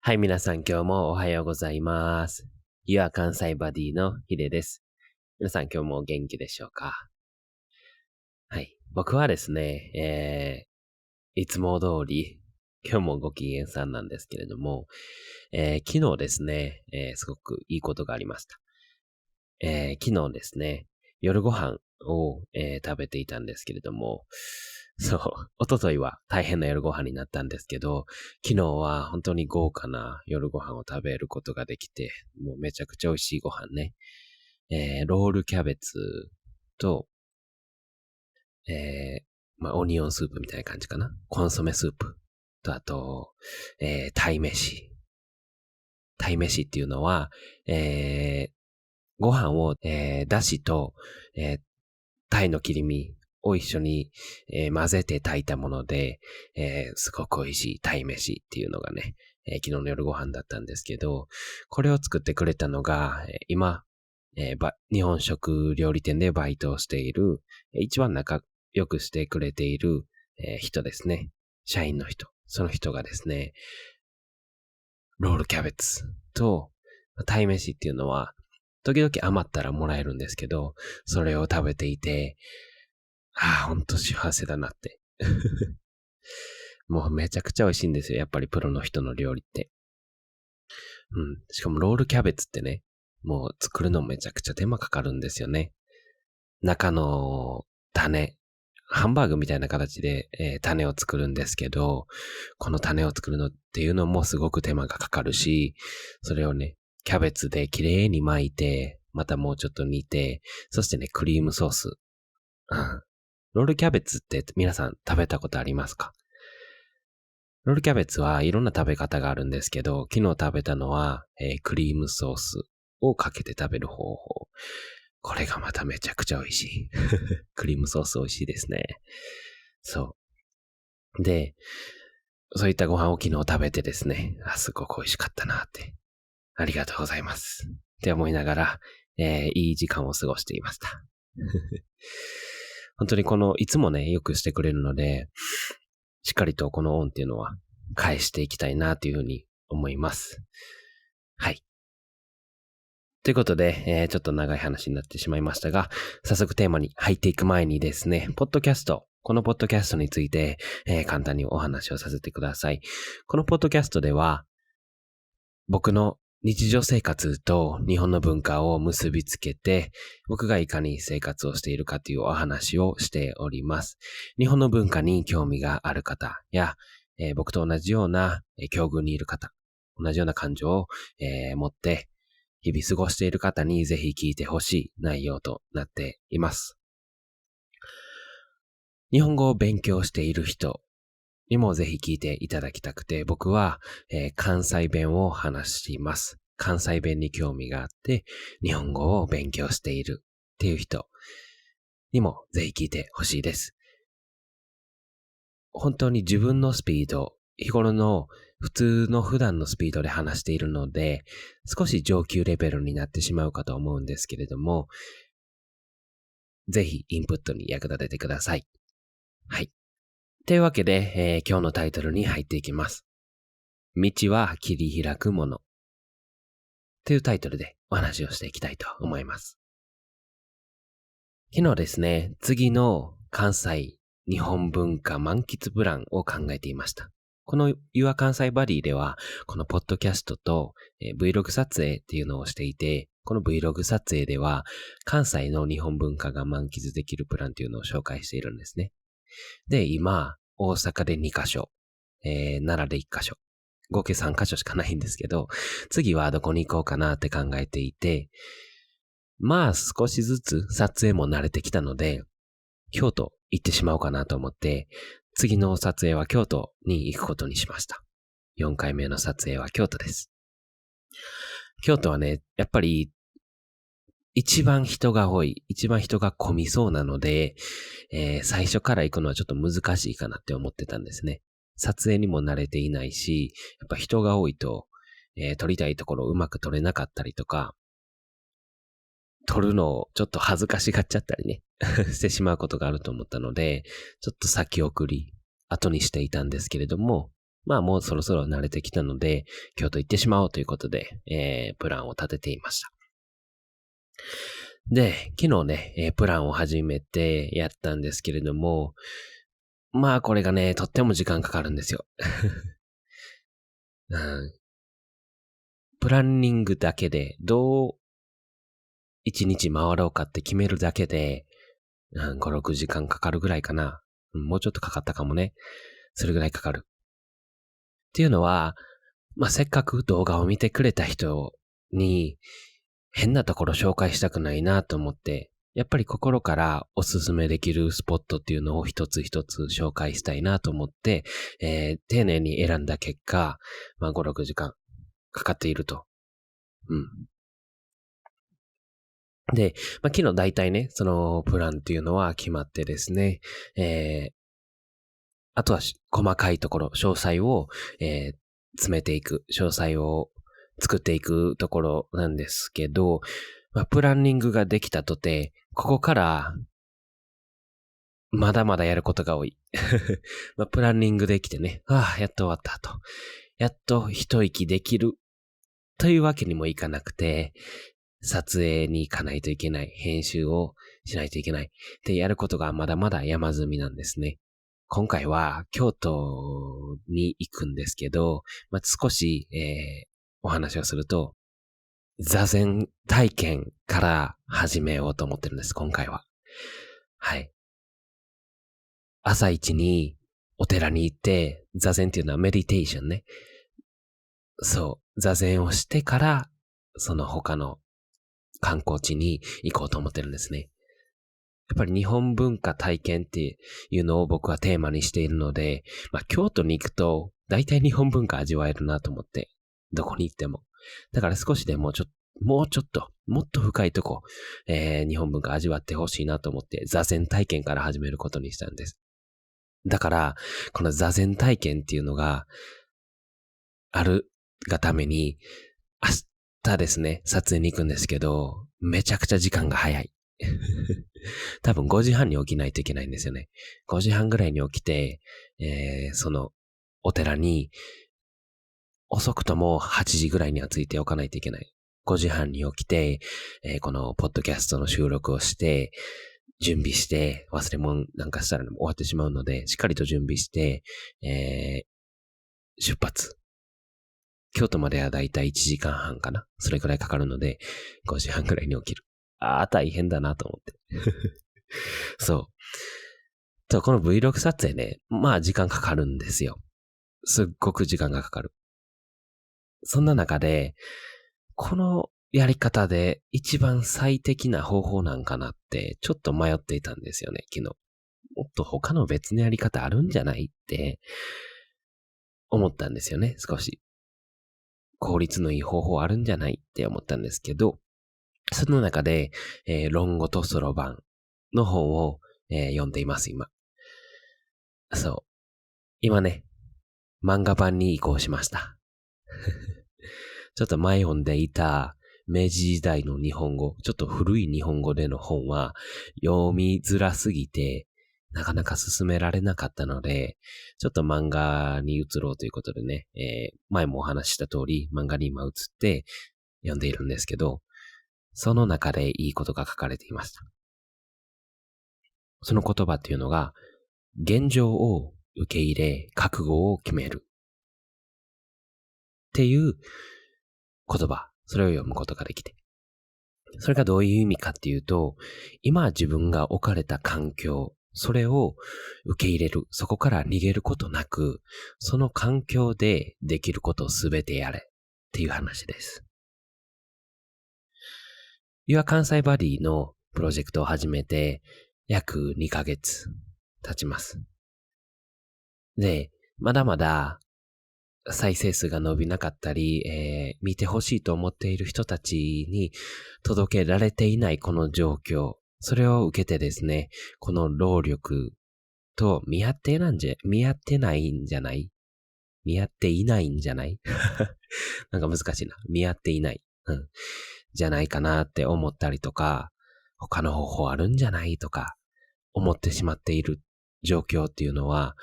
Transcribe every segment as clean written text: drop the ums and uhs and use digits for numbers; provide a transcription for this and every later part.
はい、皆さん今日もおはようございます。You are 関西バディのヒデです。皆さん今日もお元気でしょうか？はい。僕はですね、いつも通り、今日もご機嫌さんなんですけれども、昨日ですね、すごくいいことがありました。昨日ですね、夜ご飯を、食べていたんですけれども、そう、一昨日は大変な夜ご飯になったんですけど、昨日は本当に豪華な夜ご飯を食べることができて、もうめちゃくちゃ美味しいご飯ね。ロールキャベツと、オニオンスープみたいな感じかな。コンソメスープと、あと、鯛飯。鯛飯っていうのは、ご飯を、だしと、鯛の切り身を一緒に、混ぜて炊いたもので、すごく美味しい鯛飯っていうのがね、昨日の夜ご飯だったんですけど、これを作ってくれたのが、今、日本食料理店でバイトをしている、一番仲良くしてくれている、人ですね。社員の人。その人がですね、ロールキャベツと鯛飯っていうのは、時々余ったらもらえるんですけど、それを食べていて、ほんと幸せだなって。もうめちゃくちゃ美味しいんですよ。やっぱりプロの人の料理って。しかもロールキャベツってね、もう作るのめちゃくちゃ手間かかるんですよね。中の種、ハンバーグみたいな形で、種を作るんですけど、この種を作るのっていうのもすごく手間がかかるし、それをね、キャベツで綺麗に巻いて、またもうちょっと煮て、そしてね、クリームソース。ロールキャベツって皆さん食べたことありますか？ロールキャベツはいろんな食べ方があるんですけど、昨日食べたのは、クリームソースをかけて食べる方法。これがまためちゃくちゃ美味しい。クリームソース美味しいですね。そう。で、そういったご飯を昨日食べてですね、すごく美味しかったなって。ありがとうございます。って思いながら、いい時間を過ごしていました。本当にいつもね、よくしてくれるので、しっかりとこの恩っていうのは返していきたいなというふうに思います。はい。ということで、ちょっと長い話になってしまいましたが、早速テーマに入っていく前にですね、このポッドキャストについて、簡単にお話をさせてください。このポッドキャストでは、僕の日常生活と日本の文化を結びつけて、僕がいかに生活をしているかというお話をしております。日本の文化に興味がある方や、僕と同じような境遇にいる方、同じような感情を、持って日々過ごしている方にぜひ聞いてほしい内容となっています。日本語を勉強している人にもぜひ聞いていただきたくて、僕は、関西弁を話します。関西弁に興味があって、日本語を勉強しているっていう人にもぜひ聞いてほしいです。本当に自分のスピード、日頃の普段のスピードで話しているので、少し上級レベルになってしまうかと思うんですけれども、ぜひインプットに役立ててください。はい。というわけで、今日のタイトルに入っていきます。道は切り開くもの。というタイトルでお話をしていきたいと思います。昨日ですね、次の関西日本文化満喫プランを考えていました。この Your 関西バディでは、このポッドキャストと、Vlog 撮影っていうのをしていて、この Vlog 撮影では、関西の日本文化が満喫できるプランというのを紹介しているんですね。で、今、大阪で2カ所、奈良で1カ所、合計3カ所しかないんですけど、次はどこに行こうかなって考えていて、少しずつ撮影も慣れてきたので、京都行ってしまおうかなと思って、次の撮影は京都に行くことにしました。4回目の撮影は京都です。京都はね、やっぱり一番人が多い、一番人が混みそうなので、最初から行くのはちょっと難しいかなって思ってたんですね。撮影にも慣れていないし、やっぱ人が多いと、撮りたいところうまく撮れなかったりとか、撮るのをちょっと恥ずかしがっちゃったりねしてしまうことがあると思ったので、ちょっと先送り、後にしていたんですけれども、まあもうそろそろ慣れてきたので、京都行ってしまおうということで、プランを立てていました。で、昨日ね、プランを始めてやったんですけれども、まあこれがね、とっても時間かかるんですよ。うん、プランニングだけで、どう一日回ろうかって決めるだけで、5、6時間かかるぐらいかな。もうちょっとかかったかもね。それぐらいかかる。っていうのは、まあ、せっかく動画を見てくれた人に変なところ紹介したくないなと思って、やっぱり心からおすすめできるスポットっていうのを一つ一つ紹介したいなと思って、丁寧に選んだ結果、まあ、5、6時間かかっていると。うん。で、まあ、昨日大体ね、そのプランっていうのは決まってですね、あとは細かいところ、詳細を、詰めていく、詳細を作っていくところなんですけど、まあ、プランニングができたとて、ここからまだまだやることが多い。まあ、プランニングできてね、やっと終わったと。やっと一息できるというわけにもいかなくて、撮影に行かないといけない、編集をしないといけないってやることがまだまだ山積みなんですね。今回は京都に行くんですけど、まあ、少し、お話をすると、座禅体験から始めようと思ってるんです、今回は。はい。朝一にお寺に行って、座禅っていうのはメディテーションね。そう、座禅をしてから、その他の観光地に行こうと思ってるんですね。やっぱり日本文化体験っていうのを僕はテーマにしているので、まあ京都に行くと大体日本文化味わえるなと思って、どこに行っても。だから少しでももうちょっと、もっと深いとこ、日本文化味わってほしいなと思って座禅体験から始めることにしたんです。だから、この座禅体験っていうのがあるがために、明日ですね、撮影に行くんですけど、めちゃくちゃ時間が早い。多分5時半に起きないといけないんですよね。5時半ぐらいに起きて、そのお寺に遅くとも8時ぐらいには着いておかないといけない。5時半に起きて、このポッドキャストの収録をして、準備して、忘れ物なんかしたら終わってしまうので、しっかりと準備して、出発。京都まではだいたい1時間半かな。それくらいかかるので、5時半ぐらいに起きる。大変だなと思って。そう。この Vlog 撮影ね、まあ時間かかるんですよ。すっごく時間がかかる。そんな中で、このやり方で一番最適な方法なんかなってちょっと迷っていたんですよね、昨日。もっと他の別のやり方あるんじゃないって思ったんですよね、少し。効率のいい方法あるんじゃないって思ったんですけど、その中で、論語とそろばんの本を、読んでいます、今。そう。今ね、漫画版に移行しました。ちょっと前読んでいた明治時代の日本語、ちょっと古い日本語での本は読みづらすぎて、なかなか進められなかったので、ちょっと漫画に移ろうということでね、前もお話しした通り漫画に今移って読んでいるんですけど、その中でいいことが書かれていました。その言葉っていうのが、現状を受け入れ、覚悟を決める。っていう言葉、それを読むことができて。それがどういう意味かっていうと、今自分が置かれた環境、それを受け入れる。そこから逃げることなく、その環境でできることをすべてやれっていう話です。Your 関西バディのプロジェクトを始めて約2ヶ月経ちます。で、まだまだ再生数が伸びなかったり、見てほしいと思っている人たちに届けられていないこの状況、それを受けてですね、この労力と見合ってないんじゃないなんか難しいな。見合っていない。じゃないかなって思ったりとか、他の方法あるんじゃないとか、思ってしまっている状況っていうのは、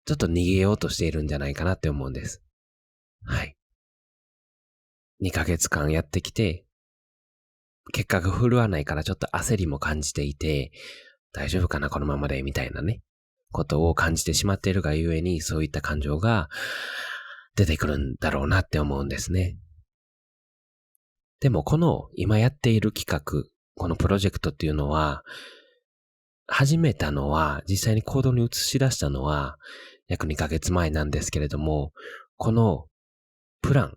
ちょっと逃げようとしているんじゃないかなって思うんです。はい。2ヶ月間やってきて、結果が振るわないからちょっと焦りも感じていて、大丈夫かなこのままでみたいなね、ことを感じてしまっているがゆえに、そういった感情が出てくるんだろうなって思うんですね。でもこの今やっている企画、このプロジェクトっていうのは、始めたのは、実際に行動に移し出したのは、約2ヶ月前なんですけれども、このプラン、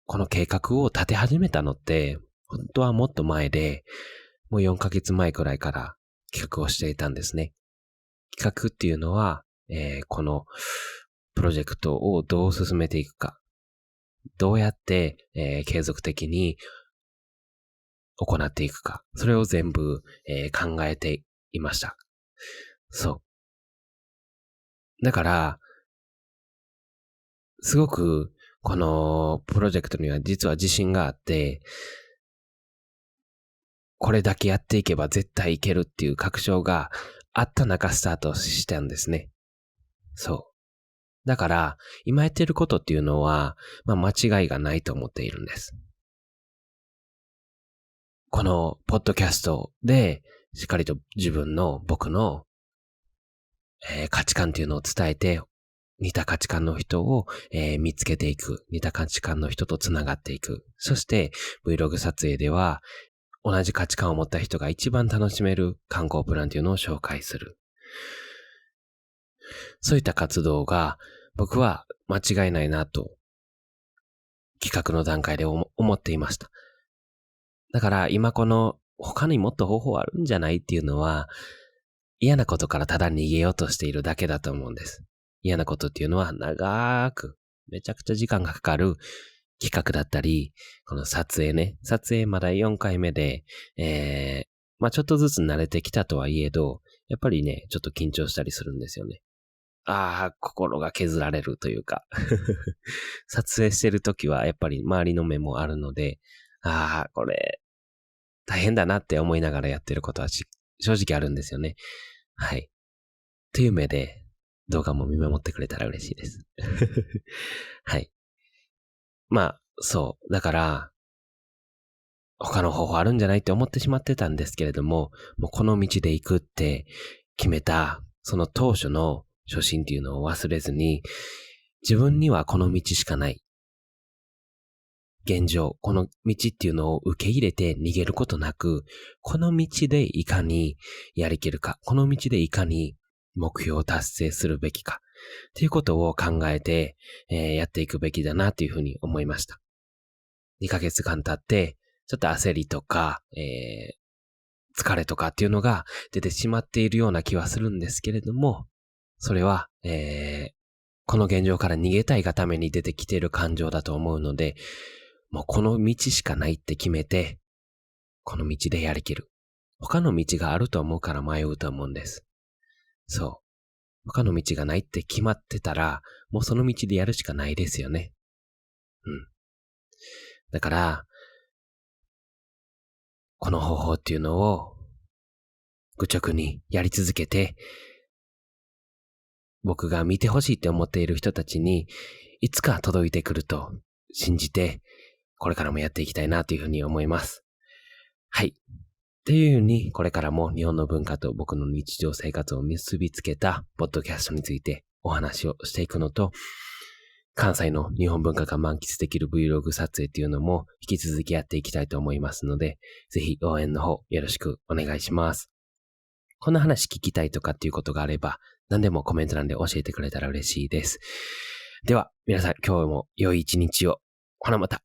この計画を立て始めたのって、本当はもっと前で、もう4ヶ月前くらいから企画をしていたんですね。企画っていうのは、このプロジェクトをどう進めていくか、どうやって、継続的に行っていくか、それを全部、考えていました。そう。だから、すごく、このプロジェクトには実は自信があって、これだけやっていけば絶対いけるっていう確証があった中スタートしたんですね。そう。だから、今やってることっていうのは、間違いがないと思っているんです。このポッドキャストで、しっかりと僕の、価値観っていうのを伝えて、似た価値観の人を、見つけていく。似た価値観の人とつながっていく。そして Vlog 撮影では同じ価値観を持った人が一番楽しめる観光プランというのを紹介する。そういった活動が僕は間違いないなと企画の段階で思っていました。だから今この他にもっと方法あるんじゃないっていうのは嫌なことからただ逃げようとしているだけだと思うんです。嫌なことっていうのは長くめちゃくちゃ時間がかかる企画だったり、この撮影ね。撮影まだ4回目で、ちょっとずつ慣れてきたとはいえど、やっぱりね、ちょっと緊張したりするんですよね。心が削られるというか。撮影してるときはやっぱり周りの目もあるので、これ、大変だなって思いながらやってることは正直あるんですよね。はい。という目で動画も見守ってくれたら嬉しいです。はい。そう。だから、他の方法あるんじゃないって思ってしまってたんですけれども、もうこの道で行くって決めた、その当初の初心っていうのを忘れずに、自分にはこの道しかない。現状、この道っていうのを受け入れて逃げることなく、この道でいかにやりきるか、この道でいかに目標を達成するべきか、っていうことを考えて、やっていくべきだなというふうに思いました。2ヶ月間経って、ちょっと焦りとか、疲れとかっていうのが出てしまっているような気はするんですけれども、それは、この現状から逃げたいがために出てきている感情だと思うので、もうこの道しかないって決めて、この道でやりきる。他の道があると思うから迷うと思うんです。そう。他の道がないって決まってたら、もうその道でやるしかないですよね。だから、この方法っていうのを愚直にやり続けて、僕が見てほしいって思っている人たちにいつか届いてくると信じて、これからもやっていきたいなというふうに思います。はい。っていうように、これからも日本の文化と僕の日常生活を結びつけたポッドキャストについてお話をしていくのと、関西の日本文化が満喫できる Vlog 撮影っていうのも引き続きやっていきたいと思いますので、ぜひ応援の方よろしくお願いします。こんな話聞きたいとかっていうことがあれば、何でもコメント欄で教えてくれたら嬉しいです。では、皆さん今日も良い一日を。ほなまた。